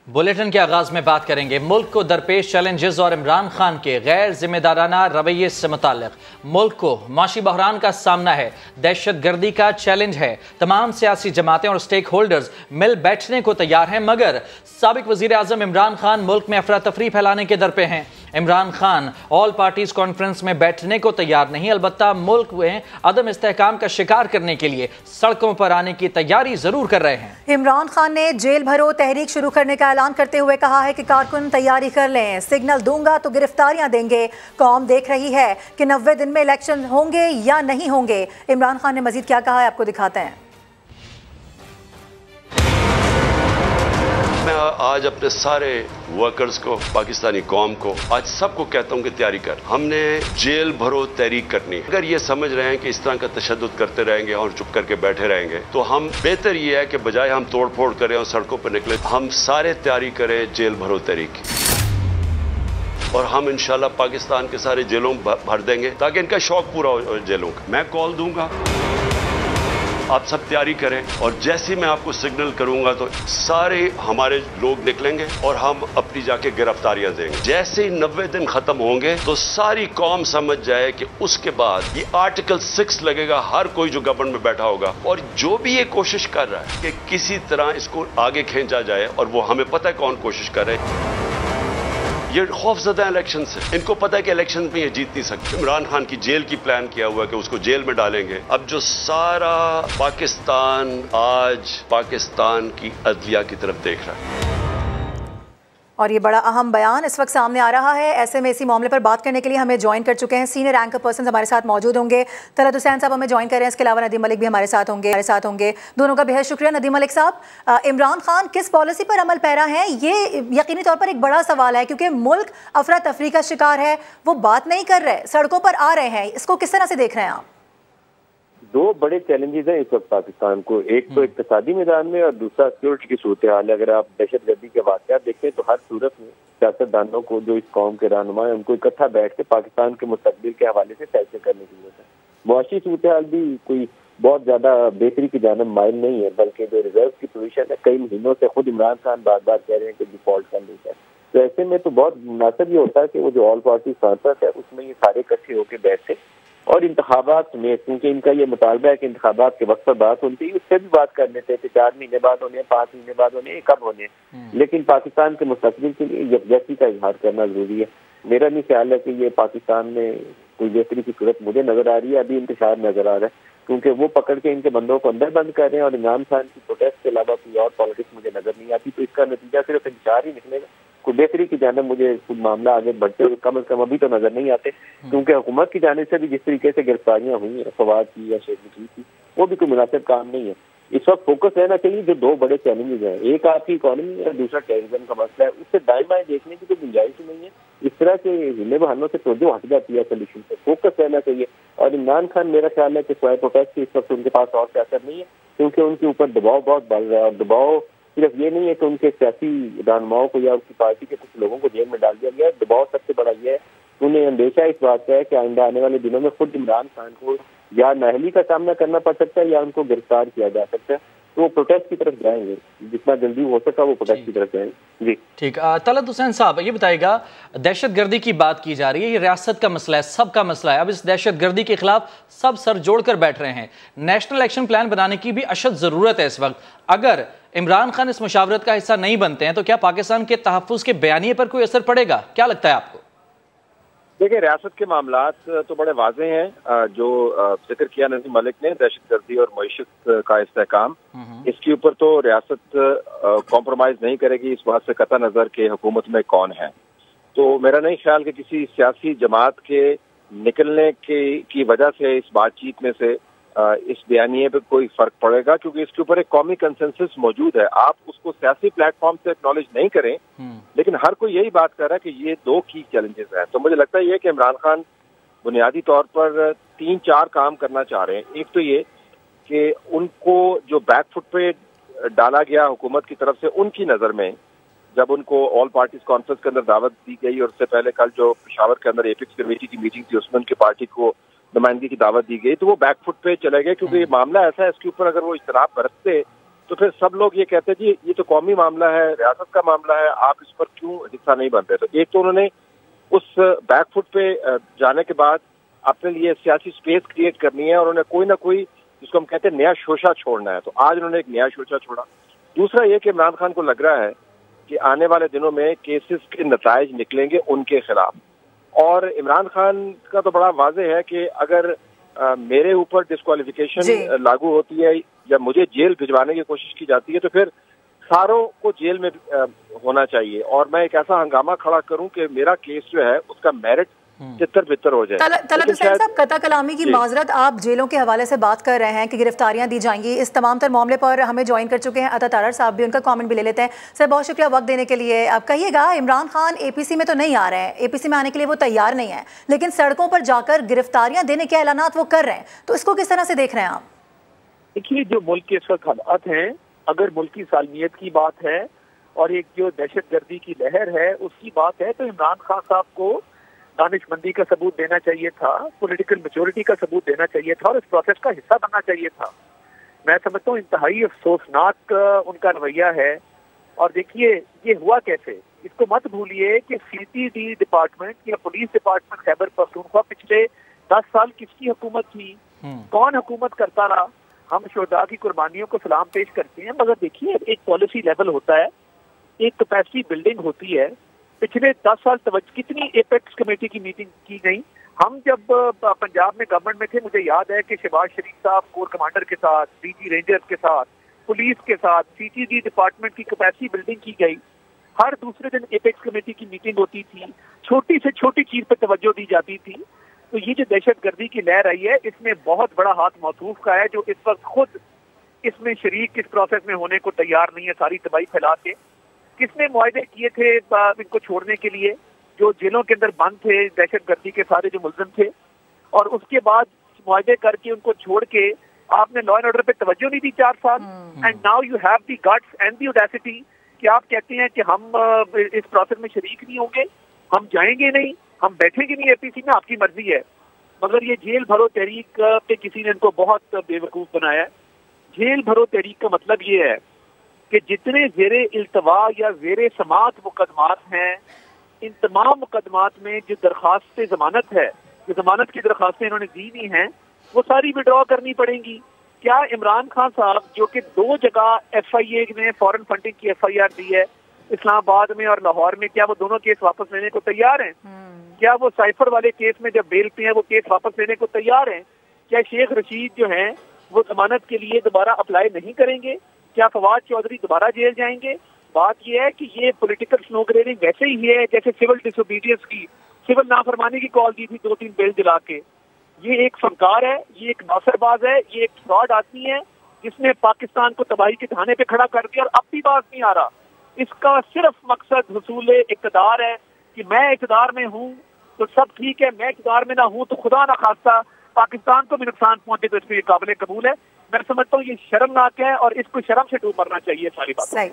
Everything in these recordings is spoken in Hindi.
बुलेटिन के आगाज में बात करेंगे मुल्क को दरपेश चैलेंजेस और इमरान खान के गैर जिम्मेदाराना रवैये से मुताल्लिक। मुल्क को माशी बहरान का सामना है, दहशत गर्दी का चैलेंज है। तमाम सियासी जमातें और स्टेक होल्डर्स मिल बैठने को तैयार हैं, मगर साबिक वजीर आजम इमरान खान मुल्क में अफरा तफरी फैलाने के दर पे हैं। Imran Khan all parties conference में बैठने को तैयार नहीं, अलबत्ता मुल्क में अदम इस्तेहकाम का शिकार करने के लिए सड़कों पर आने की तैयारी जरूर कर रहे हैं। इमरान खान ने जेल भरो तहरीक शुरू करने का ऐलान करते हुए कहा है कि कारकुन तैयारी कर लें, सिग्नल दूंगा तो गिरफ्तारियां देंगे। कौम देख रही है कि 90 दिन में इलेक्शन होंगे या नहीं होंगे। इमरान खान ने मजीद क्या कहा है, आपको दिखाते हैं। मैं आज अपने सारे वर्कर्स को, पाकिस्तानी कौम को, आज सबको कहता हूं कि तैयारी कर। हमने जेल भरो तहरीक करनी है। अगर ये समझ रहे हैं कि इस तरह का तशद्दुद करते रहेंगे और चुप करके बैठे रहेंगे, तो हम बेहतर ये है कि बजाय हम तोड़ फोड़ करें और सड़कों पर निकले, हम सारे तैयारी करें जेल भरो तहरीक की। और हम इंशाल्लाह पाकिस्तान के सारे जेलों भर देंगे ताकि इनका शौक पूरा हो जेलों का। मैं कॉल दूंगा, आप सब तैयारी करें, और जैसे मैं आपको सिग्नल करूंगा तो सारे हमारे लोग निकलेंगे और हम अपनी जाके गिरफ्तारियां देंगे। जैसे ही 90 दिन खत्म होंगे तो सारी कौम समझ जाए कि उसके बाद ये आर्टिकल 6 लगेगा हर कोई जो गवर्नमेंट में बैठा होगा। और जो भी ये कोशिश कर रहा है कि किसी तरह इसको आगे खींचा जाए, और वो हमें पता है कौन कोशिश कर रहे हैं, ये खौफजदा इलेक्शन से, इनको पता है कि इलेक्शन में ये जीत नहीं सकते। इमरान खान की जेल की प्लान किया हुआ है कि उसको जेल में डालेंगे। अब जो सारा पाकिस्तान आज पाकिस्तान की अदलिया की तरफ देख रहा है, और ये बड़ा अहम बयान इस वक्त सामने आ रहा है। ऐसे में इसी मामले पर बात करने के लिए हमें ज्वाइन कर चुके हैं सीनियर एंकर पर्सन हमारे साथ मौजूद होंगे। तलत हुसैन साहब हमें ज्वाइन कर रहे हैं, इसके अलावा नदीम मलिक भी हमारे साथ होंगे। दोनों का बेहद शुक्रिया। नदीम मलिक साहब, इमरान खान किस पॉलिसी पर अमल पैरा है, ये यकीनी तौर पर एक बड़ा सवाल है, क्योंकि मुल्क अफरा तफरी का शिकार है। वो बात नहीं कर रहे, सड़कों पर आ रहे हैं, इसको किस तरह से देख रहे हैं आप? दो बड़े चैलेंजेस हैं इस वक्त पाकिस्तान को, एक तो इक्तिसादी मैदान में और दूसरा सिक्योरिटी की सूरत हाल है। अगर आप दहशत गर्दी के वाक़यात देखें तो हर सूरत में सियासतदानों को, जो इस कौम के रहनुमा हैं, उनको इकट्ठा बैठ के पाकिस्तान के मुस्तकबिल के हवाले से फैसले करने की जरूरत है। मुआशी सूरत हाल भी कोई बहुत ज्यादा बेहतरी की जानब माइल नहीं है, बल्कि जो रिजर्व की पोजीशन है, कई महीनों से खुद इमरान खान बार बार कह रहे हैं कि डिफॉल्ट कर लेगा। तो ऐसे में तो बहुत मुनासिब ये होता है कि वो जो ऑल पार्टी कॉन्फ्रेंस है उसमें ये सारे इकट्ठे होकर बैठे, और इंतखाबात में, क्योंकि इनका ये मुतालबा है कि इंतखाबात के वक्त पर बात होती है, उससे भी बात कर लेते हैं कि 4 महीने बाद होने, 5 महीने बाद होने, कब होने। लेकिन पाकिस्तान के मुस्तकबिल के लिए यकजहती का इजहार करना जरूरी है। मेरा नहीं ख्याल है कि ये पाकिस्तान में कोई बेहतरी की सूरत मुझे नजर आ रही है, अभी इंतशार नजर आ रहा है, क्योंकि वो पकड़ के इनके बंदों को अंदर बंद कर रहे हैं और इमरान खान की प्रोटेस्ट के अलावा कोई और पॉलिटिक्स मुझे नजर नहीं आती। तो इसका नतीजा सिर्फ इंतशार ही निकलेगा, कोई बेहतरी की जानिब मुझे कुछ मामला आगे बढ़ते हुए कम से कम अभी तो नजर नहीं आते, क्योंकि हुकूमत की जानिब से भी जिस तरीके से गिरफ्तारियां हुई हैं फवाद की या शेख नजीर की, वो भी कोई मुनासिब काम नहीं है। इस वक्त फोकस रहना चाहिए जो दो बड़े चैलेंजेस हैं, एक आपकी इकोनॉमी है, दूसरा टेररिज्म का मसला है। उससे दाएं बाएं देखने की तो गुंजाइश ही नहीं है। इस तरह के हिले बहानों से तवज्जो हट जाती है सोल्यूशन से, फोकस रहना चाहिए। और इमरान खान, मेरा ख्याल है कि स्वाय प्रोटेस्ट की इस वक्त उनके पास और क्या असर नहीं है, क्योंकि उनके ऊपर दबाव बहुत बढ़ रहा है। और दबाव सिर्फ ये नहीं है कि उनके सियासी रहनुमाओं को या उनकी पार्टी के कुछ लोगों को जेल में डाल दिया गया है, दबाव सबसे बड़ा यह है, उन्हें अंदेशा इस बात का है कि आइंदा आने वाले दिनों में खुद इमरान खान को या नाअहली का सामना करना पड़ सकता है या उनको गिरफ्तार किया जा सकता है। तो वो प्रोटेस्ट की तरफ जाएंगे, जितना जल्दी हो सका वो प्रोटेस्ट की तरफ जाएंगे। जी ठीक। तलत हुसैन साहब, ये बताइएगा, दहशत गर्दी की बात की जा रही है, ये रियासत का मसला है, सबका मसला है। अब इस दहशत गर्दी के खिलाफ सब सर जोड़कर बैठ रहे हैं। नेशनल एक्शन प्लान बनाने की भी अशद जरूरत है इस वक्त। अगर इमरान खान इस मुशावरत का हिस्सा नहीं बनते हैं तो क्या पाकिस्तान के तहफ्फुज़ के बयानिए पर कोई असर पड़ेगा? क्या लगता है आपको? देखिए, रियासत के मामलात तो बड़े वाजे हैं। जो जिक्र किया नदीम मलिक ने, दहशत गर्दी और मईशत का इस्तेहकाम, इसके ऊपर तो रियासत कॉम्प्रोमाइज नहीं करेगी, इस बात से कता नजर के हुकूमत में कौन है। तो मेरा नहीं ख्याल कि किसी सियासी जमात के निकलने की वजह से इस बातचीत में से इस बयानिए पे कोई फर्क पड़ेगा, क्योंकि इसके ऊपर एक कौमी कंसेंसस मौजूद है। आप उसको सियासी प्लेटफॉर्म से एक्नॉलेज नहीं करें, लेकिन हर कोई यही बात कर रहा है कि ये दो की चैलेंजेस हैं। तो मुझे लगता है ये कि इमरान खान बुनियादी तौर पर 3-4 काम करना चाह रहे हैं। एक तो ये कि उनको जो बैकफुट पे डाला गया हुकूमत की तरफ से, उनकी नजर में जब उनको ऑल पार्टीज कॉन्फ्रेंस के अंदर दावत दी गई, और उससे पहले कल जो पेशावर के अंदर एपिक्स कमेटी की मीटिंग थी उसमें उनकी पार्टी को नुमाइंदगी की दावत दी गई, तो वो बैकफुट पे चले गए, क्योंकि ये मामला ऐसा है, इसके ऊपर अगर वो इज्तनाब बरतते तो फिर सब लोग ये कहते हैं जी ये तो कौमी मामला है, रियासत का मामला है, आप इस पर क्यों हिस्सा नहीं बन रहे। तो एक तो उन्होंने उस बैकफुट पे जाने के बाद अपने लिए सियासी स्पेस क्रिएट करनी है और उन्हें कोई ना कोई जिसको हम कहते हैं नया शोशा छोड़ना है। तो आज उन्होंने एक नया शोशा छोड़ा। दूसरा ये कि इमरान खान को लग रहा है कि आने वाले दिनों में केसेस के नताइज निकलेंगे उनके खिलाफ, और इमरान खान का तो बड़ा वाज़ेह है कि अगर मेरे ऊपर डिस्क्वालिफिकेशन लागू होती है या मुझे जेल भिजवाने की कोशिश की जाती है तो फिर सारों को जेल में होना चाहिए और मैं एक ऐसा हंगामा खड़ा करूं कि मेरा केस जो है उसका मेरिट तितर बितर हो जाए। तलत हुसैन साहब, कता कलामी की माजरत आप जेलों के हवाले से बात कर रहे हैं कि गिरफ्तारियां दी जाएंगी, इस तमाम तर मामले पर हमें ज्वाइन कर चुके हैं अता तारड़ साहब भी, उनका कमेंट भी ले लेते हैं। सर बहुत शुक्रिया वक्त देने के लिए। आप कहिएगा इमरान खान एपीसी में तो नहीं आ रहे हैं, एपीसी में आने के लिए वो तैयार नहीं है, लेकिन सड़कों पर जाकर गिरफ्तारियां देने के ऐलानात वो कर रहे हैं, तो इसको किस तरह से देख रहे हैं आप? देखिए, जो मुल्क के इस वक्त हालात हैं, अगर मुल्क की सालमियत की बात है और एक जो दहशतगर्दी की लहर है उसकी बात है, तो इमरान खान साहब को दानिशमंदी का सबूत देना चाहिए था, पॉलिटिकल मैच्योरिटी का सबूत देना चाहिए था और इस प्रोसेस का हिस्सा बनना चाहिए था। मैं समझता हूँ इंतहाई अफसोसनाक उनका रवैया है। और देखिए ये हुआ कैसे, इसको मत भूलिए कि सीटीडी डिपार्टमेंट या पुलिस डिपार्टमेंट खैबर पख्तूनख्वा पिछले 10 साल किसकी हुकूमत थी, कौन हुकूमत करता रहा। हम शोहदा की कुर्बानियों को सलाम पेश करते हैं, मगर देखिए एक पॉलिसी लेवल होता है, एक कैपेसिटी बिल्डिंग होती है। पिछले 10 साल कितनी एपेक्स कमेटी की मीटिंग की गई। हम जब पंजाब में गवर्नमेंट में थे, मुझे याद है कि शहबाज शरीफ साहब कोर कमांडर के साथ, डीजी रेंजर्स के साथ, पुलिस के साथ, सीटीडी डिपार्टमेंट की कैपेसिटी बिल्डिंग की गई। हर दूसरे दिन एपेक्स कमेटी की मीटिंग होती थी, छोटी से छोटी चीज पर तवज्जो दी जाती थी। तो ये जो दहशतगर्दी की लहर आई है, इसमें बहुत बड़ा हाथ मौसूफ का है, जो इस वक्त खुद इसमें शरीक इस प्रोसेस में होने को तैयार नहीं है। सारी तबाही फैला के किसने मुआहदे किए थे इनको छोड़ने के लिए, जो जेलों के अंदर बंद थे दहशतगर्दी के सारे जो मुलजिम थे, और उसके बाद मुआहदे करके उनको छोड़ के आपने लॉ एंड ऑर्डर पे तवज्जो नहीं दी 4 साल। And now you have the guts and the audacity कि आप कहते हैं कि हम इस प्रोसेस में शरीक नहीं होंगे, हम जाएंगे नहीं, हम बैठेंगे नहीं एपीसी में, आपकी मर्जी है। मगर ये जेल भरो तहरीक पे किसी ने इनको बहुत बेवकूफ बनाया है। जेल भरो तहरीक का मतलब ये है कि जितने ज़ेरे इल्तवा या ज़ेरे समात मुकदमात हैं, इन तमाम मुकदमात में जो दरख्वास्त जमानत है, जो जमानत की दरख्वास्तें इन्होंने दी हुई हैं, वो सारी विड्रॉ करनी पड़ेंगी। क्या इमरान खान साहब जो कि 2 जगह FIA में फॉरेन फंडिंग की FIR दी है, इस्लामाबाद में और लाहौर में, क्या वो दोनों केस वापस लेने को तैयार हैं? क्या वो साइफर वाले केस में जब बेल पे हैं वो केस वापस लेने को तैयार हैं? क्या शेख रशीद जो हैं वो जमानत के लिए दोबारा अप्लाई नहीं करेंगे? क्या फवाद चौधरी दोबारा जेल जाएंगे? बात यह है कि ये पॉलिटिकल स्नो ग्रेडिंग वैसे ही है जैसे सिविल डिसोबीडियंस की, सिविल नाफरमानी की कॉल दी थी 2-3 बेल दिला के। ये एक फनकार है, ये एक नासरबाज है, ये एक फ्रॉड आदमी है जिसने पाकिस्तान को तबाही के धाने पे खड़ा कर दिया और अब भी बात नहीं आ रहा। इसका सिर्फ मकसद हुसूल इक़्तिदार है कि मैं इक़्तिदार में हूँ तो सब ठीक है, मैं इक़्तिदार में ना हूँ तो खुदा ना खास्ता पाकिस्तान को भी नुकसान पहुंचे, तो इसमें काबिल कबूल है। मैं समझता हूँ ये शर्मनाक है और इसको शर्म से डूब मरना चाहिए सारी बात। सही,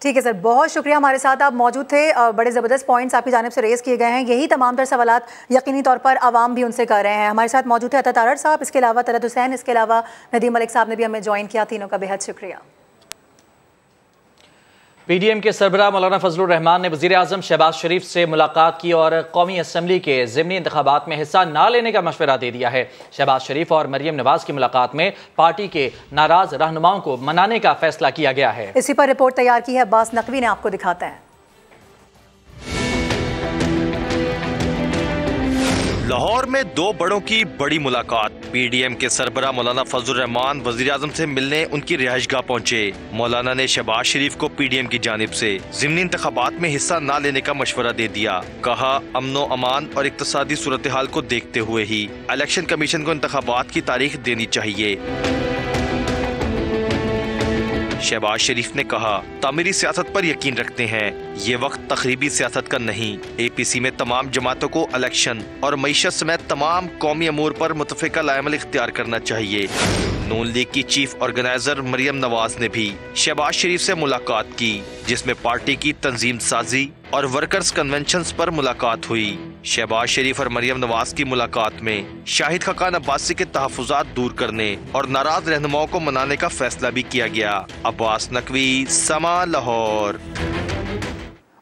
ठीक है सर, बहुत शुक्रिया हमारे साथ आप मौजूद थे और बड़े ज़बरदस्त पॉइंट्स आपकी जानिब से रेज़ किए गए हैं। यही तमाम तर सवालात यकीनी तौर पर आवाम भी उनसे कर रहे हैं। हमारे साथ मौजूद थे अता तारड़ साहब, इसके अलावा तलत हुसैन, इसके अलावा नदीम मलिक साहब ने भी हमें ज्वाइन किया। तीनों का बेहद शुक्रिया। PDM के सरबराह मौलाना फजलुर रहमान ने वज़ीर आज़म शहबाज शरीफ से मुलाकात की और कौमी असम्बली के ज़िमनी इंतखाबात में हिस्सा न लेने का मशवरा दे दिया है। शहबाज शरीफ और मरियम नवाज की मुलाकात में पार्टी के नाराज रहनुमाओं को मनाने का फैसला किया गया है। इसी पर रिपोर्ट तैयार की है अब्बास नकवी ने, आपको दिखाते हैं। लाहौर में 2 बड़ों की बड़ी मुलाकात। PDM के सरबराह मौलाना फजलुर रहमान वज़ीर आज़म से मिलने उनकी रिहाइशगाह पहुंचे। मौलाना ने शहबाज शरीफ को PDM की जानिब से ज़िमनी इंतखाबात में हिस्सा न लेने का मशवरा दे दिया। कहा अमनो अमान और इक्तसादी सूरत हाल को देखते हुए ही इलेक्शन कमीशन को इंतखाबात की तारीख देनी चाहिए। शहबाज शरीफ ने कहा तामीरी सियासत पर यकीन रखते हैं, ये वक्त तकरीबी सियासत का नहीं। APC में तमाम जमातों को इलेक्शन और मईशत समेत तमाम कौमी अमूर पर मुतफ़िका लाएमल इख्तियार करना चाहिए। नून लीग की चीफ ऑर्गेनाइजर मरियम नवाज ने भी शहबाज शरीफ से मुलाकात की, जिसमें पार्टी की तंजीम साजी और वर्कर्स कन्वेंशन पर मुलाकात हुई। शहबाज शरीफ और मरियम नवाज की मुलाकात में शाहिद खाकान अब्बासी के तहफुजात दूर करने और नाराज रहनुमाओं को मनाने का फैसला भी किया गया। अब्बास नकवी, समा, लाहौर।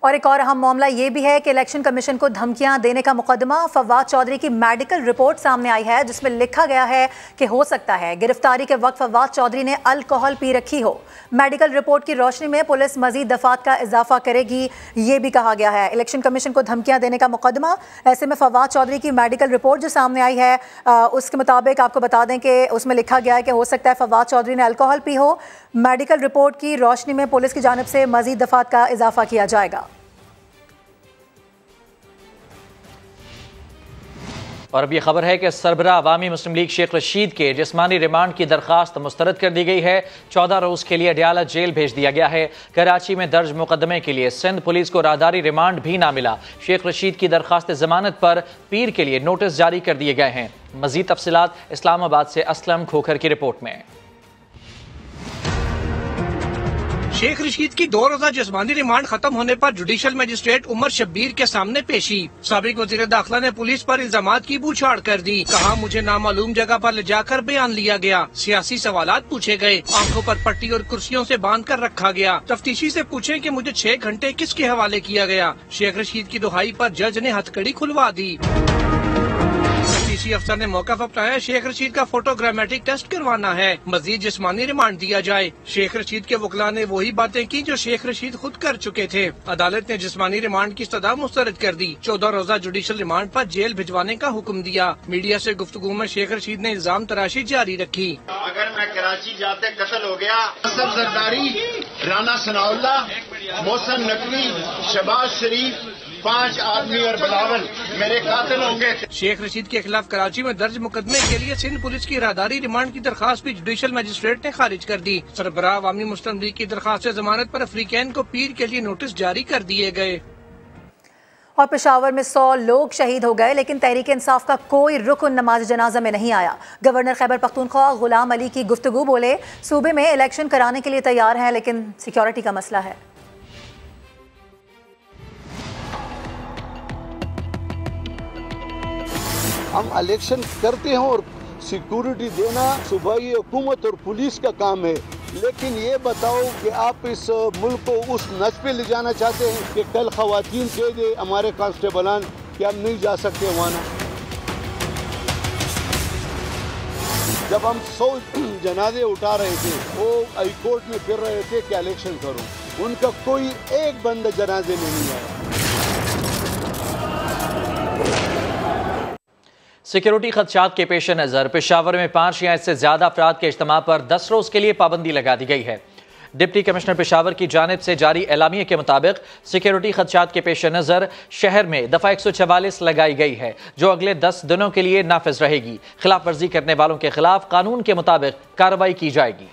और एक और अहम मामला ये भी है कि इलेक्शन कमीशन को धमकियां देने का मुकदमा फवाद चौधरी की मेडिकल रिपोर्ट सामने आई है, जिसमें लिखा गया है कि हो सकता है गिरफ्तारी के वक्त फवाद चौधरी ने अल्कोहल पी रखी हो। मेडिकल रिपोर्ट की रोशनी में पुलिस मजीद दफात का इजाफा करेगी, ये भी कहा गया है। इलेक्शन कमीशन को धमकियां देने का मुकदमा, ऐसे में फवाद चौधरी की मेडिकल रिपोर्ट जो सामने आई है उसके मुताबिक आपको बता दें कि उसमें लिखा गया है कि हो सकता है फवाद चौधरी ने अल्कोहल पी हो। मेडिकल रिपोर्ट की रोशनी में पुलिस की जानिब से मजीद दफात का इजाफा किया जाएगा। और अब ये खबर है कि सरबरा अवामी मुस्लिम लीग शेख रशीद के जिस्मानी रिमांड की दरखास्त मुस्तरद कर दी गई है। 14 रोज के लिए अडयाला जेल भेज दिया गया है। कराची में दर्ज मुकदमे के लिए सिंध पुलिस को राहदारी रिमांड भी ना मिला। शेख रशीद की दरखास्त जमानत पर पीर के लिए नोटिस जारी कर दिए गए हैं। मजीद तफसीलात इस्लामाबाद से असलम खोखर की रिपोर्ट में। शेख रशीद की 2 रोजा जिस्मानी रिमांड खत्म होने पर जुडिशल मजिस्ट्रेट उमर शब्बीर के सामने पेशी। साबिक वजीर दाखिला ने पुलिस पर इल्जामात की बूछाड़ कर दी। कहा, मुझे नामालूम जगह पर ले जाकर बयान लिया गया, सियासी सवालात पूछे गए, आंखों पर पट्टी और कुर्सियों से बांध कर रखा गया। तफ्तीशी से पूछे कि मुझे 6 घंटे किसके हवाले किया गया। शेख रशीद की दुहाई पर जज ने हथकड़ी खुलवा दी। अफसर ने मौका अपनाया, शेख रशीद का फोटोग्रामेटिक टेस्ट करवाना है, मजीद जिस्मानी रिमांड दिया जाए। शेख रशीद के वकला ने वही बातें की जो शेख रशीद खुद कर चुके थे। अदालत ने जिस्मानी रिमांड की सजा मुस्तरद कर दी। 14 रोजा जुडिशल रिमांड पर जेल भिजवाने का हुक्म दिया। मीडिया से गुफ्तगू में शेख रशीद ने इल्जाम तराशी जारी रखी। अगर मैं कराची जाते कत्ल हो गया, असद जरदारी, राना सनाउल्ला, मोहसन नकवी, शहबाज शरीफ, 5 आदमी और बिलावल मेरे कातिल होंगे। शेख रशीद के खिलाफ कराची में दर्ज मुकदमे के लिए सिंध पुलिस की राहदारी रिमांड की दरखास्त भी जुडिशल मजिस्ट्रेट ने खारिज कर दी। सरबराह अवामी मुस्लिम लीग की दरखास्त जमानत पर अफ्रीकैन को पीर के लिए नोटिस जारी कर दिए गए। और पेशावर में 100 लोग शहीद हो गए, लेकिन तहरीक इंसाफ का कोई रुकन नमाज जनाजा में नहीं आया। गवर्नर खैबर पख्तूनख्वा गुलाम अली की गुफ्तगू बोले, सूबे में इलेक्शन कराने के लिए तैयार हैं, लेकिन सिक्योरिटी का मसला है। हम इलेक्शन करते हैं और सिक्योरिटी देना सूबाई हुकूमत और पुलिस का काम है, लेकिन ये बताओ कि आप इस मुल्क को उस नच पे ले जाना चाहते हैं कि कल खवातीन कह दे हमारे कांस्टेबलान कि हम नहीं जा सकते वहाँ। जब हम 100 जनाजे उठा रहे थे, वो हाई कोर्ट में फिर रहे थे कि इलेक्शन करो, उनका कोई एक बंदा जनाजे में नहीं आया। सिक्योरिटी खदशात के पेश नज़र पेशावर में 5 या इससे ज़्यादा अफराद के इज्तिमा पर 10 रोज़ के लिए पाबंदी लगा दी गई है। डिप्टी कमिश्नर पेशावर की जानिब से जारी एलामिये के मुताबिक सिक्योरिटी खदशात के पेश नज़र शहर में दफ़ा 144 लगाई गई है, जो अगले 10 दिनों के लिए नाफिज रहेगी। खिलाफ वर्जी करने वालों के खिलाफ कानून के मुताबिक कार्रवाई की जाएगी।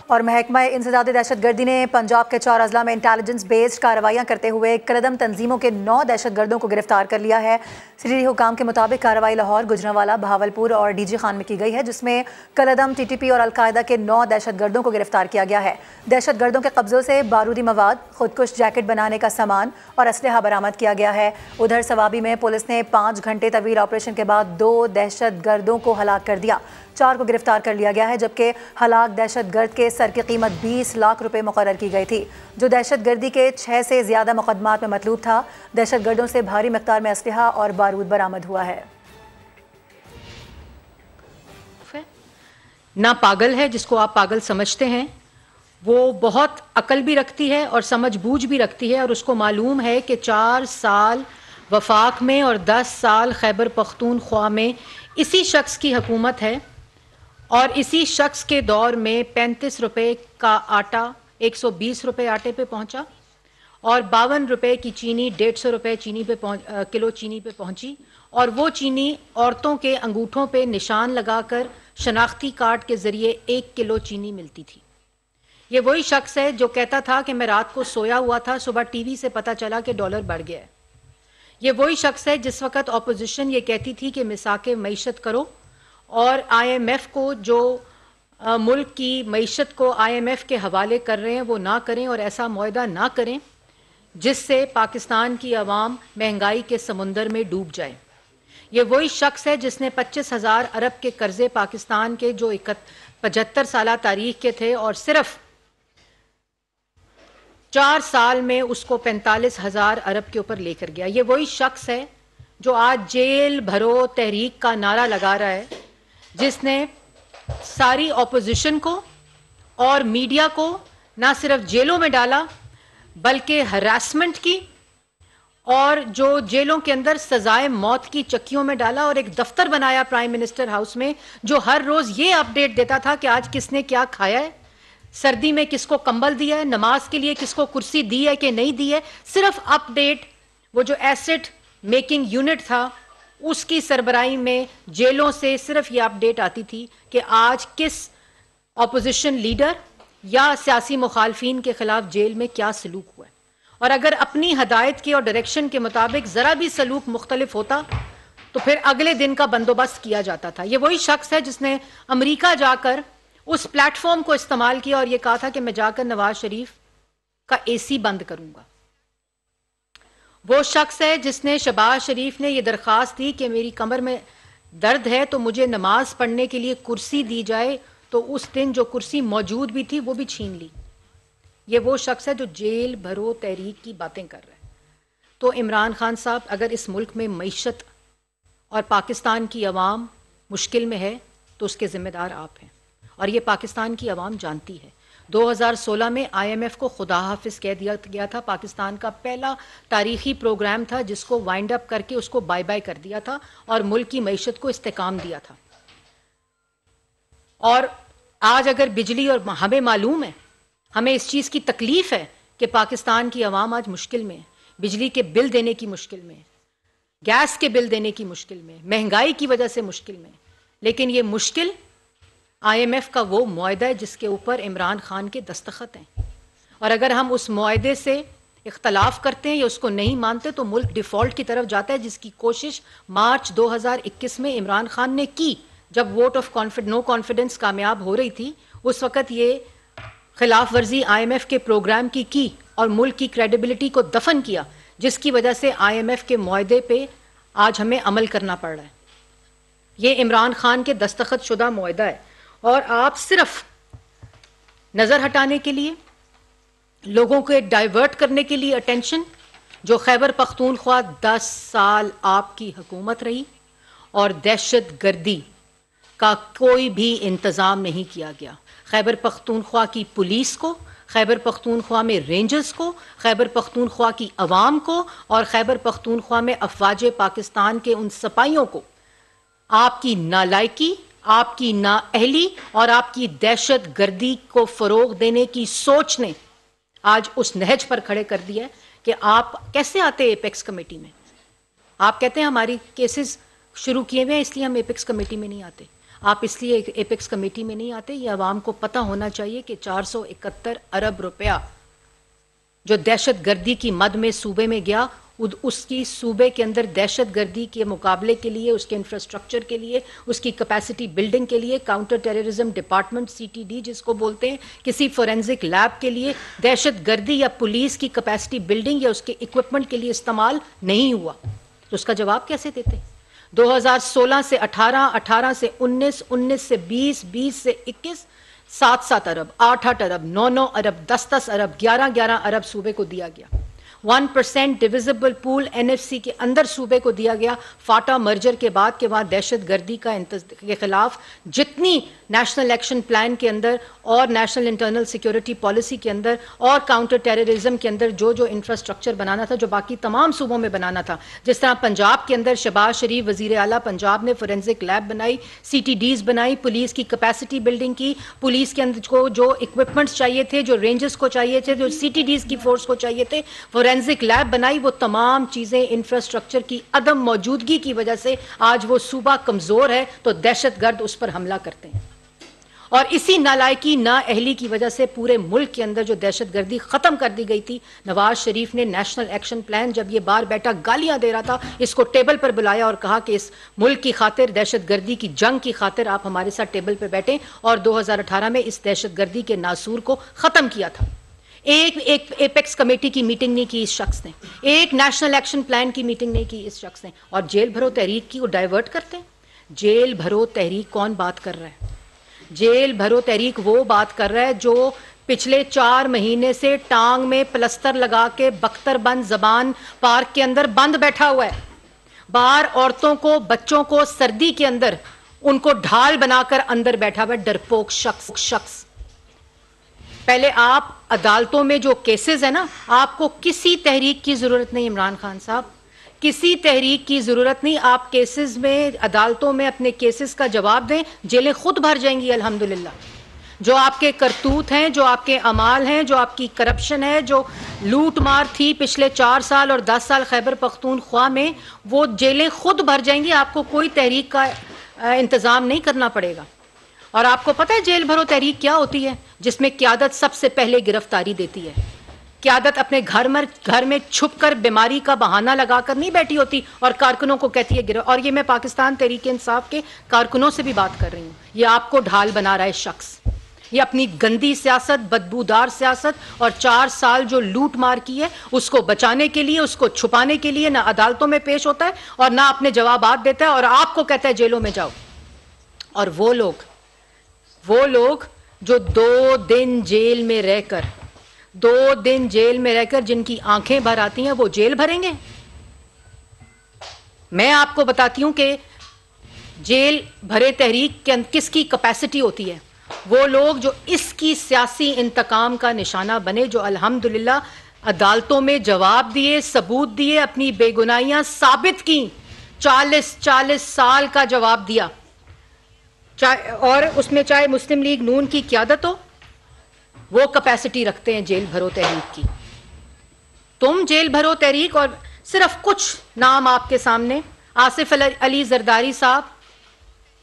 और महकमा इंसदाद दहशतगर्दी ने पंजाब के 4 अजला में इंटेलिजेंस बेस्ड कार्रवाइयाँ करते हुए कलदम तंजीमों के 9 दहशतगर्दों को गिरफ्तार कर लिया है। सिटी हुकाम के मुताबिक कार्रवाई लाहौर, गुजरांवाला, बहावलपुर और डीजी खान में की गई है, जिसमें कलदम, टीटीपी और अलकायदा के 9 दहशतगर्दों को गिरफ्तार किया गया है। दहशतगर्दों के कब्जों से बारूदी मवाद, खुदकुश जैकेट बनाने का सामान और असलहा बरामद किया गया है। उधर सवाबी में पुलिस ने 5 घंटे तवील ऑपरेशन के बाद 2 दहशतगर्दों को हलाक कर दिया। 4 को गिरफ्तार कर लिया गया है, जबकि हलाक दहशतगर्द के सर की कीमत 20 लाख रुपए मुकर्रर की गई थी, जो दहशतगर्दी के 6 से ज़्यादा मुकदमात में मतलूब था। दहशतगर्दों से भारी मिक़दार में असलहा और बारूद बरामद हुआ है। ना पागल है जिसको आप पागल समझते हैं, वो बहुत अकल भी रखती है और समझ बूझ भी रखती है, और उसको मालूम है कि 4 साल वफाक में और 10 साल खैबर पख्तूनख्वा में इसी शख्स की हुकूमत है, और इसी शख्स के दौर में 35 रुपए का आटा 120 रुपए आटे पे पहुंचा, और 52 रुपए की चीनी 150 रुपए चीनी पे किलो चीनी पे पहुंची, और वो चीनी औरतों के अंगूठों पे निशान लगाकर शनाख्ती कार्ड के जरिए 1 किलो चीनी मिलती थी। ये वही शख्स है जो कहता था कि मैं रात को सोया हुआ था, सुबह टीवी से पता चला कि डॉलर बढ़ गया है। ये वही शख्स है जिस वक्त ऑपोजिशन ये कहती थी कि मिसाके मईशत करो और IMF को जो मुल्क की मईशत को IMF के हवाले कर रहे हैं वो ना करें और ऐसा मुआहदा ना करें जिससे पाकिस्तान की आवाम महंगाई के समुंदर में डूब जाए। ये वही शख्स है जिसने 25,000 अरब के कर्जे पाकिस्तान के जो 75 साल तारीख के थे और सिर्फ 4 साल में उसको 45,000 अरब के ऊपर लेकर गया। ये वही शख्स है जो आज जेल भरो तहरीक का नारा लगा रहा है, जिसने सारी ऑपोजिशन को और मीडिया को ना सिर्फ जेलों में डाला बल्कि हरासमेंट की और जो जेलों के अंदर सजाए मौत की चक्कियों में डाला और एक दफ्तर बनाया प्राइम मिनिस्टर हाउस में जो हर रोज ये अपडेट देता था कि आज किसने क्या खाया है, सर्दी में किसको कंबल दिया है, नमाज के लिए किसको कुर्सी दी है कि नहीं दी है। सिर्फ अपडेट, वो जो एसेट मेकिंग यूनिट था उसकी सरबराही में जेलों से सिर्फ ये अपडेट आती थी कि आज किस ऑपोजिशन लीडर या सियासी मुखालफीन के खिलाफ जेल में क्या सलूक हुआ है। और अगर अपनी हदायत के और डायरेक्शन के मुताबिक जरा भी सलूक मुख्तलिफ होता तो फिर अगले दिन का बंदोबस्त किया जाता था। ये वही शख्स है जिसने अमेरिका जाकर उस प्लेटफॉर्म को इस्तेमाल किया और ये कहा था कि मैं जाकर नवाज शरीफ का AC बंद करूंगा। वो शख्स है जिसने शहबाज शरीफ ने यह दरख्वास्त दी कि मेरी कमर में दर्द है तो मुझे नमाज पढ़ने के लिए कुर्सी दी जाए, तो उस दिन जो कुर्सी मौजूद भी थी वो भी छीन ली। ये वो शख्स है जो जेल भरो तहरीक की बातें कर रहा है। तो इमरान खान साहब, अगर इस मुल्क में मईशत और पाकिस्तान की आवाम मुश्किल में है तो उसके ज़िम्मेदार आप हैं और ये पाकिस्तान की आवाम जानती है। 2016 में IMF को खुदा हाफिज कह दिया गया था। पाकिस्तान का पहला तारीखी प्रोग्राम था जिसको वाइंड अप करके उसको बाय बाय कर दिया था और मुल्क की मईशत को इस्तेकाम दिया था। और आज अगर बिजली, और हमें मालूम है, हमें इस चीज़ की तकलीफ है कि पाकिस्तान की आवाम आज मुश्किल में है, बिजली के बिल देने की मुश्किल में, गैस के बिल देने की मुश्किल में, महंगाई की वजह से मुश्किल में। लेकिन ये मुश्किल IMF का वो मुआहदा है जिसके ऊपर इमरान खान के दस्तखत हैं, और अगर हम उस मुआहदे से इख्तलाफ करते हैं या उसको नहीं मानते तो मुल्क डिफ़ॉल्ट की तरफ जाता है, जिसकी कोशिश मार्च 2021 में इमरान खान ने की। जब वोट ऑफ नो कॉन्फिडेंस कामयाब हो रही थी उस वक़्त ये खिलाफ वर्जी IMF के प्रोग्राम की और मुल्क की क्रेडिबिलिटी को दफन किया, जिसकी वजह से IMF के मुआहदे पे आज हमें अमल करना पड़ रहा है। ये इमरान खान के दस्तखत शुदा मुआहदा है और आप सिर्फ नज़र हटाने के लिए, लोगों को डाइवर्ट करने के लिए अटेंशन, जो खैबर पख्तूनख्वा 10 साल आपकी हुकूमत रही और दहशत गर्दी का कोई भी इंतज़ाम नहीं किया गया। खैबर पख्तूनख्वा की पुलिस को, खैबर पख्तूनख्वा में रेंजर्स को, खैबर पख्तूनख्वा की अवाम को और खैबर पख्तूनख्वा में अफवाज पाकिस्तान के उन सिपाहियों को आपकी नालायकी, आपकी नाअहली और आपकी दहशत गर्दी को फ़रोग देने की सोच ने आज उस नहज पर खड़े कर दिया है कि आप कैसे आते हैं एपेक्स कमेटी में। आप कहते हैं हमारी केसेस शुरू किए हुए हैं इसलिए हम एपेक्स कमेटी में नहीं आते। आप इसलिए एपेक्स कमेटी में नहीं आते, ये आवाम को पता होना चाहिए कि 471 अरब रुपया जो दहशत गर्दी की मद में सूबे में गया, उसकी सूबे के अंदर दहशत गर्दी के मुकाबले के लिए, उसके इंफ्रास्ट्रक्चर के लिए, उसकी कैपेसिटी बिल्डिंग के लिए, काउंटर टेररिज्म डिपार्टमेंट CTD जिसको बोलते हैं, किसी फोरेंसिक लैब के लिए दहशत गर्दी या पुलिस की कैपेसिटी बिल्डिंग या उसके इक्विपमेंट के लिए इस्तेमाल नहीं हुआ। तो उसका जवाब कैसे देते? 2016 से 18, 18 से 19, 19 से 20, 20 से 21, 7-7 अरब, 8-8 अरब, 9-9 अरब, 10-10 अरब, 11-11 अरब सूबे को दिया गया। 1% डिविजिबल पूल NFC के अंदर सूबे को दिया गया फाटा मर्जर के बाद के वहाँ दहशत गर्दी के खिलाफ जितनी नेशनल एक्शन प्लान के अंदर और नेशनल इंटरनल सिक्योरिटी पॉलिसी के अंदर और काउंटर टेररिज्म के अंदर जो जो इंफ्रास्ट्रक्चर बनाना था, जो बाकी तमाम सूबों में बनाना था, जिस तरह पंजाब के अंदर शहबाज शरीफ वजीर आला पंजाब ने फोरेंसिक लैब बनाई, CTDs बनाई, पुलिस की कैपेसिटी बिल्डिंग की, पुलिस के अंदर को जो इक्विपमेंट्स चाहिए थे, जो रेंजर्स को चाहिए थे, जो CTDs की फोर्स को चाहिए थे, फोरेंसिक लैब बनाई। वो तमाम चीज़ें इंफ्रास्ट्रक्चर की अदम मौजूदगी की वजह से आज वो सूबा कमज़ोर है तो दहशत गर्द उस पर हमला करते हैं। और इसी नालायकी नाअहली की वजह से पूरे मुल्क के अंदर जो दहशतगर्दी ख़त्म कर दी गई थी, नवाज शरीफ ने नेशनल एक्शन प्लान, जब ये बाहर बैठा गालियां दे रहा था, इसको टेबल पर बुलाया और कहा कि इस मुल्क की खातिर, दहशतगर्दी की जंग की खातिर आप हमारे साथ टेबल पर बैठें, और 2018 में इस दहशतगर्दी के नासूर को ख़त्म किया था। एक एपेक्स कमेटी की मीटिंग नहीं की इस शख्स ने, एक नेशनल एक्शन प्लान की मीटिंग नहीं की इस शख्स ने, और जेल भरो तहरीक की वो डाइवर्ट करते हैं। जेल भरो तहरीक कौन बात कर रहा है? जेल भरो तहरीक वो बात कर रहा है जो पिछले 4 महीने से टांग में प्लस्तर लगा के बख्तरबंद ज़बान पार्क के अंदर बंद बैठा हुआ है। बाहर औरतों को, बच्चों को सर्दी के अंदर उनको ढाल बनाकर अंदर बैठा हुआ डरपोक शख्स। पहले आप अदालतों में जो केसेस है ना, आपको किसी तहरीक की जरूरत नहीं इमरान खान साहब, किसी तहरीक की जरूरत नहीं। आप केसेस में, अदालतों में अपने केसेस का जवाब दें, जेलें खुद भर जाएंगी अल्हम्दुलिल्लाह। जो आपके करतूत हैं, जो आपके अमाल हैं, जो आपकी करप्शन है, जो लूट मार थी पिछले 4 साल और 10 साल खैबर पख्तूनख्वा में, वो जेलें खुद भर जाएंगी। आपको कोई तहरीक का इंतज़ाम नहीं करना पड़ेगा। और आपको पता है जेल भरो तहरीक क्या होती है? जिसमें क़यादत सबसे पहले गिरफ्तारी देती है। क़यादत अपने घर में छुपकर बीमारी का बहाना लगाकर नहीं बैठी होती और कारकुनों को कहती है गिरफ्तार। और ये मैं पाकिस्तान तहरीक इंसाफ के कारकुनों से भी बात कर रही हूँ। ये आपको ढाल बना रहा है शख्स, ये अपनी गंदी सियासत, बदबूदार सियासत और 4 साल जो लूट मार की है, उसको बचाने के लिए, उसको छुपाने के लिए ना अदालतों में पेश होता है और ना अपने जवाबात देता है, और आपको कहता है जेलों में जाओ। और वो लोग जो 2 दिन जेल में रहकर जिनकी आंखें भर आती हैं, वो जेल भरेंगे? मैं आपको बताती हूं कि जेल भरे तहरीक के किसकी कैपेसिटी होती है। वो लोग जो इसकी सियासी इंतकाम का निशाना बने, जो अल्हम्दुलिल्लाह अदालतों में जवाब दिए, सबूत दिए, अपनी बेगुनाहियां साबित की, 40 साल का जवाब दिया, और उसमें चाहे मुस्लिम लीग नून की क़यादत हो, वो कैपेसिटी रखते हैं जेल भरो तहरीक की। तुम जेल भरो तहरीक, और सिर्फ कुछ नाम आपके सामने, आसिफ अली जरदारी साहब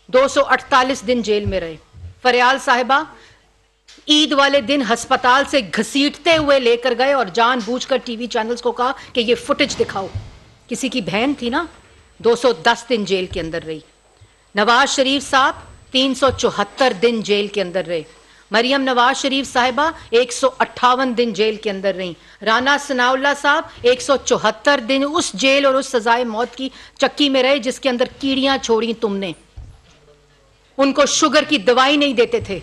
248 दिन जेल में रहे। फरियाल साहिबा ईद वाले दिन अस्पताल से घसीटते हुए लेकर गए और जानबूझकर टीवी चैनल्स को कहा कि ये फुटेज दिखाओ। किसी की बहन थी ना, 210 दिन जेल के अंदर रही। नवाज शरीफ साहब 374 दिन जेल के अंदर रहे। मरियम नवाज शरीफ साहिबा 158 दिन जेल के अंदर रही। राना सनाउल्लाह साहब 174 दिन उस जेल और उस सजाए मौत की चक्की में रहे जिसके अंदर कीड़ियां छोड़ी तुमने। उनको शुगर की दवाई नहीं देते थे,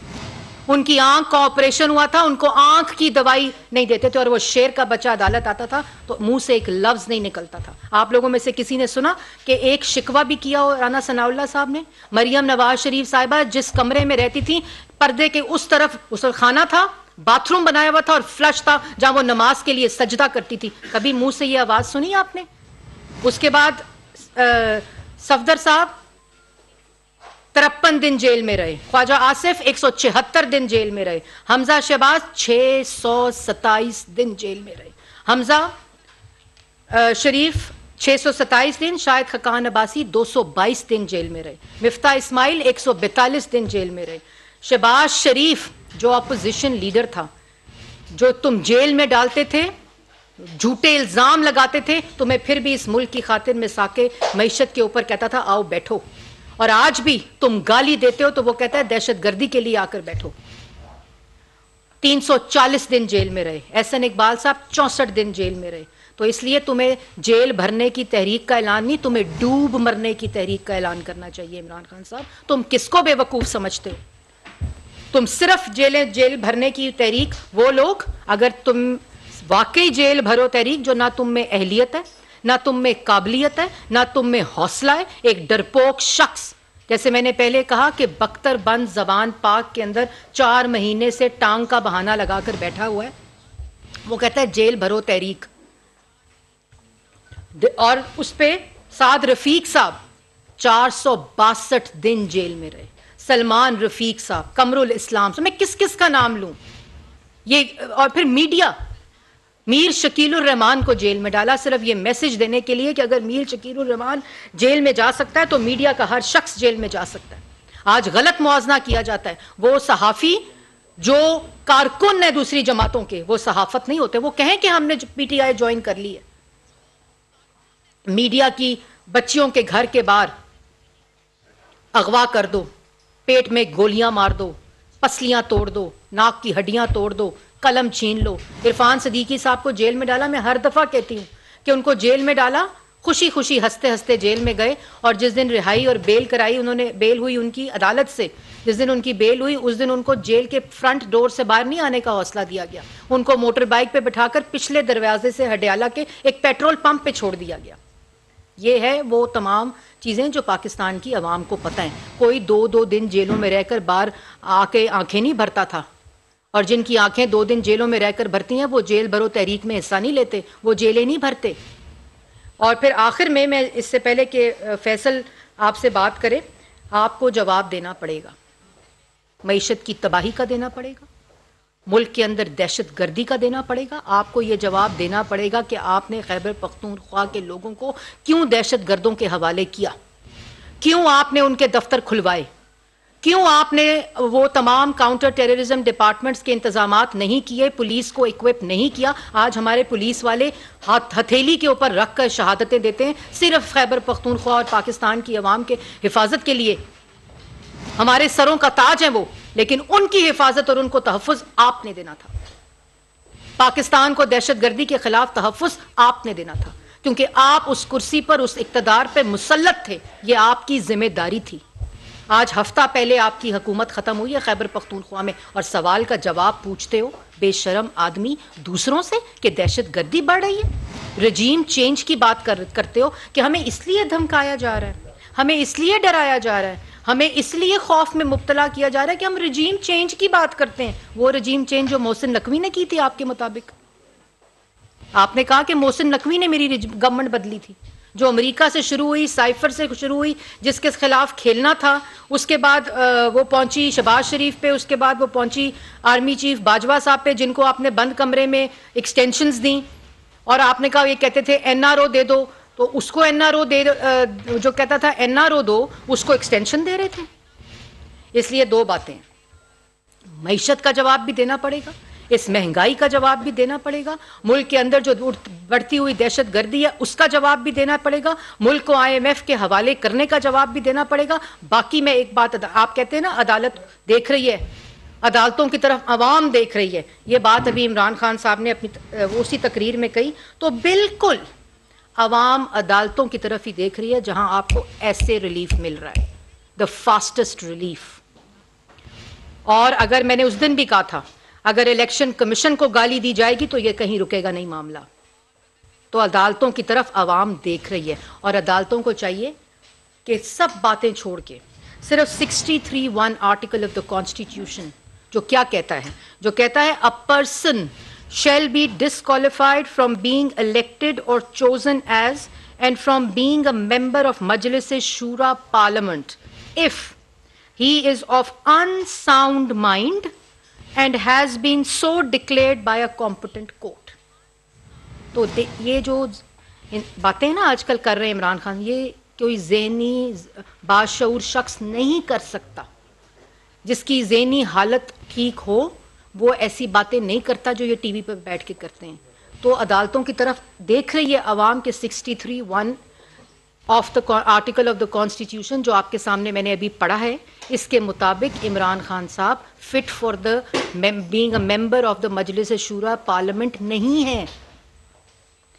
उनकी आंख का ऑपरेशन हुआ था, उनको आंख की दवाई नहीं देते थे, और वो शेर का बच्चा अदालत आता था तो मुंह से एक लफ्ज नहीं निकलता था। आप लोगों में से किसी ने सुना कि एक शिकवा भी किया हो राना सनाउल्लाह साहब ने? मरियम नवाज शरीफ साहिबा जिस कमरे में रहती थी, पर्दे के उस तरफ उस खाना था, बाथरूम बनाया हुआ था और फ्लश था जहां वो नमाज के लिए सजदा करती थी। कभी मुंह से ये आवाज सुनी आपने? उसके बाद सफदर साहब 53 दिन जेल में रहे। ख्वाजा आसिफ 176 दिन जेल में रहे। हमजा शहबाज 627 दिन जेल में रहे। हमजा शरीफ 627 दिन, शाहिद खकान अब्बासी 222 दिन जेल में रहे। मिफ्ता इस्माइल 142 दिन जेल में रहे। शहबाज शरीफ जो अपोजिशन लीडर था, जो तुम जेल में डालते थे, झूठे इल्जाम लगाते थे, तुम्हें फिर भी इस मुल्क की खातिर में साके मईशत के ऊपर कहता था आओ बैठो, और आज भी तुम गाली देते हो तो वो कहता है दहशतगर्दी के लिए आकर बैठो। 340 दिन जेल में रहे। एहसन इकबाल साहब 64 दिन जेल में रहे। तो इसलिए तुम्हें जेल भरने की तहरीक का ऐलान नहीं, तुम्हें डूब मरने की तहरीक का ऐलान करना चाहिए इमरान खान साहब। तुम किसको बेवकूफ समझते हो? तुम सिर्फ जेल भरने की तहरीक, वो लोग, अगर तुम वाकई जेल भरो तहरीक, जो ना तुम में अहलियत है, ना तुम में काबिलियत है, ना तुम में हौसला है, एक डरपोक शख्स, जैसे मैंने पहले कहा कि बख्तर बंद जबान पाक के अंदर 4 महीने से टांग का बहाना लगाकर बैठा हुआ है, वो कहता है जेल भरो तहरीक। और उस पे साद रफीक साहब 462 दिन जेल में रहे। सलमान रफीक साहब, कमरुल इस्लाम, मैं किस किस का नाम लूं ये। और फिर मीडिया, मीर शकीलुर रहमान को जेल में डाला सिर्फ ये मैसेज देने के लिए कि अगर मीर शकीलुर रहमान जेल में जा सकता है तो मीडिया का हर शख्स जेल में जा सकता है। आज गलत मुआवजा किया जाता है। वो सहाफी जो कारकुन है दूसरी जमातों के, वो सहाफत नहीं होते। वो कहें कि हमने पीटीआई ज्वाइन कर ली है। मीडिया की बच्चियों के घर के बाहर अगवा कर दो, पेट में गोलियां मार दो, पसलियां तोड़ दो, नाक की हड्डियां तोड़ दो, कलम छीन लो। इरफान सदीकी साहब को जेल में डाला। मैं हर दफा कहती हूं कि उनको जेल में डाला, खुशी खुशी हंसते हंसते जेल में गए, और जिस दिन रिहाई और बेल कराई उन्होंने, बेल हुई उनकी अदालत से, जिस दिन उनकी बेल हुई उस दिन उनको जेल के फ्रंट डोर से बाहर नहीं आने का हौसला दिया गया। उनको मोटर बाइक पे बिठाकर पिछले दरवाजे से हडियाला के एक पेट्रोल पंप पे छोड़ दिया गया। ये है वो तमाम चीज़ें जो पाकिस्तान की आवाम को पता है। कोई 2-2 दिन जेलों में रहकर बाहर आके आंखें नहीं भरता था, और जिनकी आंखें 2 दिन जेलों में रहकर भरती हैं वो जेल भरो तहरीक में हिस्सा नहीं लेते, वो जेलें नहीं भरते। और फिर आखिर में मैं, इससे पहले कि फैसल आपसे बात करे, आपको जवाब देना पड़ेगा। मईशत की तबाही का देना पड़ेगा, मुल्क के अंदर दहशत गर्दी का देना पड़ेगा। आपको ये जवाब देना पड़ेगा कि आपने खैबर पख्तूनख्वा के लोगों को क्यों दहशत गर्दों के हवाले किया, क्यों आपने उनके दफ्तर खुलवाए, क्यों आपने वो तमाम काउंटर टेररिज्म डिपार्टमेंट्स के इंतजामात नहीं किए, पुलिस को इक्विप नहीं किया। आज हमारे पुलिस वाले हथेली के ऊपर रख कर शहादतें देते हैं सिर्फ खैबर पख्तूनख्वा और पाकिस्तान की आवाम के हिफाजत के लिए। हमारे सरों का ताज है वो, लेकिन उनकी हिफाजत और उनको तहफ़्फ़ुज़ आपने देना था। पाकिस्तान को दहशत गर्दी के खिलाफ तहफ़्फ़ुज़ आपने देना था, क्योंकि आप उस कुर्सी पर, उस इक़्तिदार पर मुसल्लत थे। ये आपकी जिम्मेदारी थी। आज हफ्ता पहले आपकी हुकूमत खत्म हुई है खैबर पख्तूनख्वा में, और सवाल का जवाब पूछते हो बेशरम आदमी दूसरों से कि दहशत गर्दी बढ़ रही है। रजीम चेंज की बात करते हो कि हमें इसलिए धमकाया जा रहा है, हमें इसलिए डराया जा रहा है, हमें इसलिए खौफ में मुब्तला किया जा रहा है कि हम रजीम चेंज की बात करते हैं। वो रजीम चेंज जो मोहसिन नकवी ने की थी आपके मुताबिक। आपने कहा कि मोहसिन नकवी ने मेरी गवर्नमेंट बदली थी, जो अमेरिका से शुरू हुई, साइफर से शुरू हुई, जिसके खिलाफ खेलना था। उसके बाद वो पहुंची शहबाज शरीफ पे, उसके बाद वो पहुंची आर्मी चीफ बाजवा साहब पे, जिनको आपने बंद कमरे में एक्सटेंशंस दी, और आपने कहा, ये कहते थे एनआरओ दे दो, तो उसको एनआरओ दे, जो कहता था एनआरओ दो, उसको एक्सटेंशन दे रहे थे। इसलिए 2 बातें, मईशत का जवाब भी देना पड़ेगा, इस महंगाई का जवाब भी देना पड़ेगा, मुल्क के अंदर जो बढ़ती हुई दहशत गर्दी है उसका जवाब भी देना पड़ेगा, मुल्क को IMF के हवाले करने का जवाब भी देना पड़ेगा। बाकी मैं एक बात, आप कहते हैं ना अदालत देख रही है, अदालतों की तरफ अवाम देख रही है, ये बात अभी इमरान खान साहब ने अपनी उसी तकरीर में कही, तो बिल्कुल अवाम अदालतों की तरफ ही देख रही है जहां आपको ऐसे रिलीफ मिल रहा है, द फास्टेस्ट रिलीफ। और अगर मैंने उस दिन भी कहा था, अगर इलेक्शन कमीशन को गाली दी जाएगी तो ये कहीं रुकेगा नहीं मामला। तो अदालतों की तरफ अवाम देख रही है, और अदालतों को चाहिए कि सब बातें छोड़ के सिर्फ 63(1) आर्टिकल ऑफ द कॉन्स्टिट्यूशन जो क्या कहता है, जो कहता है a person shall be disqualified from being elected or chosen as and from being a member of Majlis-e-Shura Parliament if he is of unsound mind and has been so declared by a competent court. तो ये जो बातें ना आजकल कर रहे हैं इमरान खान, ये कोई ज़हनी बाशऊर शख्स नहीं कर सकता। जिसकी ज़हनी हालत ठीक हो वो ऐसी बातें नहीं करता जो ये टीवी पर बैठ के करते हैं। तो अदालतों की तरफ देख रही है आवाम के 63(1) of the article of the constitution जो आपके सामने मैंने अभी पढ़ा है। इसके मुताबिक इमरान खान साहब fit for the being a member of the मजलिस-ए-शूरा पार्लियामेंट नहीं है।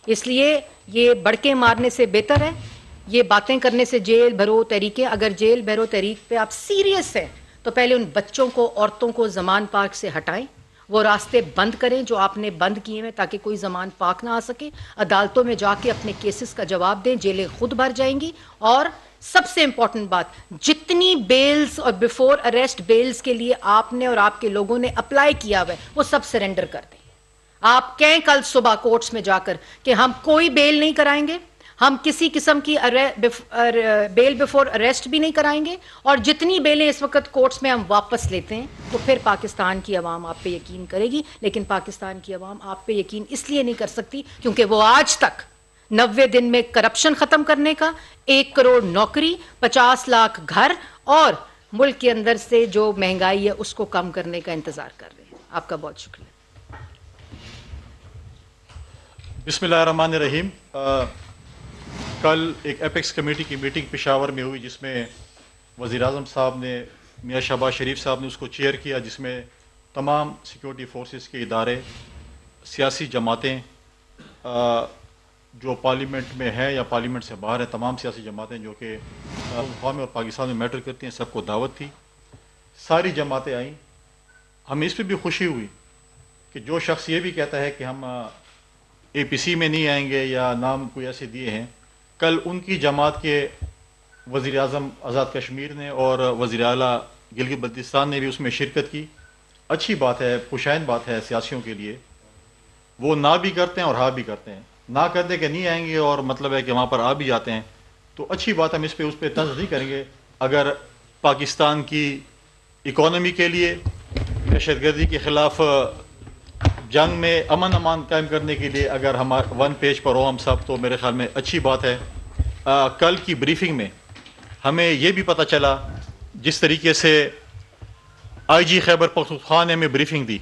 इसलिए ये बड़के मारने से बेहतर है ये बातें करने से जेल भरो तहरीके। अगर जेल भरो तहरीक पे आप सीरियस हैं तो पहले उन बच्चों को, औरतों को जमान पार्क से हटाएं, वो रास्ते बंद करें जो आपने बंद किए हैं ताकि कोई जमान पाक ना आ सके। अदालतों में जाके अपने केसेस का जवाब दें, जेलें खुद भर जाएंगी। और सबसे इंपॉर्टेंट बात, जितनी बेल्स और बिफोर अरेस्ट बेल्स के लिए आपने और आपके लोगों ने अप्लाई किया हुआ है वो सब सरेंडर कर दें। आप कहें कल सुबह कोर्ट्स में जाकर कि हम कोई बेल नहीं कराएंगे, हम किसी किस्म की बेल बिफोर अरेस्ट भी नहीं कराएंगे, और जितनी बेलें इस वक्त कोर्ट्स में हम वापस लेते हैं, तो फिर पाकिस्तान की आवाम आप पे यकीन करेगी। लेकिन पाकिस्तान की आवाम आप पे यकीन इसलिए नहीं कर सकती क्योंकि वो आज तक 90 दिन में करप्शन खत्म करने का, 1 करोड़ नौकरी, 50 लाख घर और मुल्क के अंदर से जो महंगाई है उसको कम करने का इंतज़ार कर रहे हैं। आपका बहुत शुक्रिया। बिस्मिल्लाहिर्रहमानिर्रहीम। कल एक एपेक्स कमेटी की मीटिंग पेशावर में हुई जिसमें वज़ीर-ए-आज़म साहब ने, मियां शहबाज शरीफ साहब ने उसको चेयर किया, जिसमें तमाम सिक्योरिटी फोर्सेस के इदारे, सियासी जमातें जो पार्लियामेंट में है या पार्लियामेंट से बाहर है, तमाम सियासी जमातें जो कि क़ौम और पाकिस्तान में मैटर करती हैं, सबको दावत थी। सारी जमातें आईं। हमें इस पर भी खुशी हुई कि जो शख्स ये भी कहता है कि हम APC में नहीं आएंगे या नाम कोई ऐसे दिए हैं, कल उनकी जमात के वज़ीर-ए-आज़म आज़ाद कश्मीर ने और वज़ीर आला गिलगित बल्तिस्तान ने भी उसमें शिरकत की। अच्छी बात है, खुशाइन बात है सियासियों के लिए। वो ना भी करते हैं और हाँ भी करते हैं। ना करते कि नहीं आएंगे और मतलब है कि वहाँ पर आ भी जाते हैं, तो अच्छी बात है, हम इस पर उस पर तंज़ नहीं करेंगे। अगर पाकिस्तान की इकॉनमी के लिए, दहशतगर्दी के ख़िलाफ़ जंग में अमन अमान कायम करने के लिए अगर हम वन पेज पर हो हम सब, तो मेरे ख्याल में अच्छी बात है। कल की ब्रीफिंग में हमें ये भी पता चला, जिस तरीके से IG खैबर पख्तूनख्वा ने हमें ब्रीफिंग दी,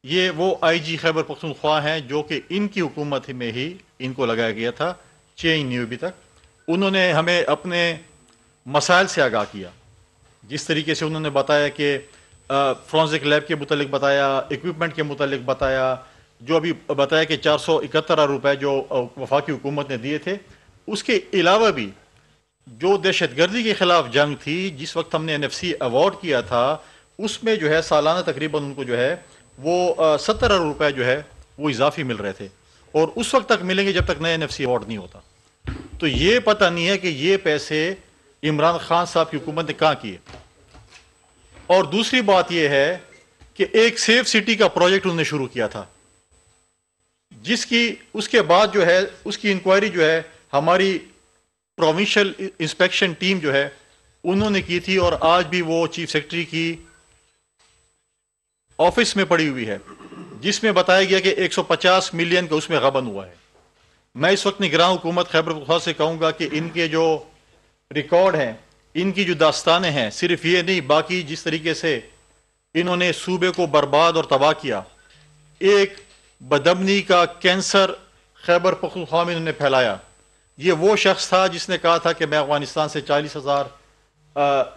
ये वो IG खैबर पख्तूनख्वा हैं जो कि इनकी हुकूमत में ही इनको लगाया गया था, चेंज नहीं हुई अभी तक। उन्होंने हमें अपने मसाइल से आगाह किया, जिस तरीके से उन्होंने बताया कि फोरेंसिक लैब के मुतालिक बताया, इक्विपमेंट के मुतालिक बताया, जो अभी बताया कि 471 रुपये जो वफाकी हुकूमत ने दिए थे, उसके अलावा भी जो दहशतगर्दी के ख़िलाफ़ जंग थी, जिस वक्त हमने NFC अवार्ड किया था, उसमें जो है सालाना तकरीबन उनको जो है वो 70 रुपये जो है वो इजाफी मिल रहे थे, और उस वक्त तक मिलेंगे जब तक नया NFC अवार्ड नहीं होता। तो ये पता नहीं है कि ये पैसे इमरान खान साहब की हुकूमत ने कहाँ किए। और दूसरी बात यह है कि एक सेफ सिटी का प्रोजेक्ट उन्होंने शुरू किया था, जिसकी उसके बाद जो है उसकी इंक्वायरी जो है हमारी प्रोविंशियल इंस्पेक्शन टीम जो है उन्होंने की थी, और आज भी वो चीफ सेक्रेटरी की ऑफिस में पड़ी हुई है, जिसमें बताया गया कि 150 मिलियन का उसमें गबन हुआ है। मैं इस वक्त निगरान हुकूमत खैबर पख्तूनख्वा से कहूँगा कि इनके जो रिकॉर्ड हैं, इनकी जो दास्तानें हैं, सिर्फ ये नहीं, बाकी जिस तरीके से इन्होंने सूबे को बर्बाद और तबाह किया, एक बदअमनी का कैंसर खैबर पख्तूनख्वा में इन्होंने फैलाया। ये वो शख्स था जिसने कहा था कि मैं अफगानिस्तान से 40,000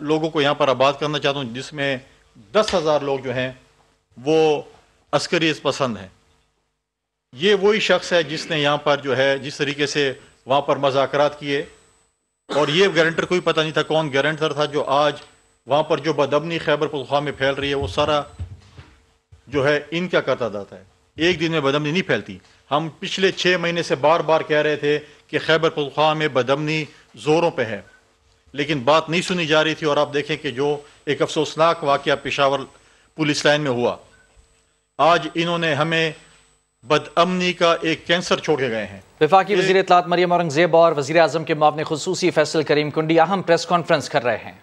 लोगों को यहाँ पर आबाद करना चाहता हूँ, जिसमें 10,000 लोग जो हैं वो अस्करियत पसंद हैं। ये वही शख्स है जिसने यहाँ पर जो है जिस तरीके से वहाँ पर मज़ाकरात किए, और ये गारंटर कोई पता नहीं था कौन गारंटर था, जो आज वहाँ पर जो बदअमनी खैबर पख्तूनख्वा में फैल रही है वो सारा जो है इनका करता जाता है। एक दिन में बदअमनी नहीं फैलती। हम पिछले 6 महीने से बार बार कह रहे थे कि खैबर पख्तूनख्वा में बदअमनी ज़ोरों पे है, लेकिन बात नहीं सुनी जा रही थी। और आप देखें कि जो एक अफसोसनाक वाक़या पेशावर पुलिस लाइन में हुआ, आज इन्होंने हमें बदअमनी का एक कैंसर छोड़ के गए हैं। वफाकी वज़ीर इत्तलात मरियम औरंगज़ेब और वज़ीर आज़म के मुआविन ख़ुसूसी फैसल करीम कुंडी अहम प्रेस कॉन्फ्रेंस कर रहे हैं।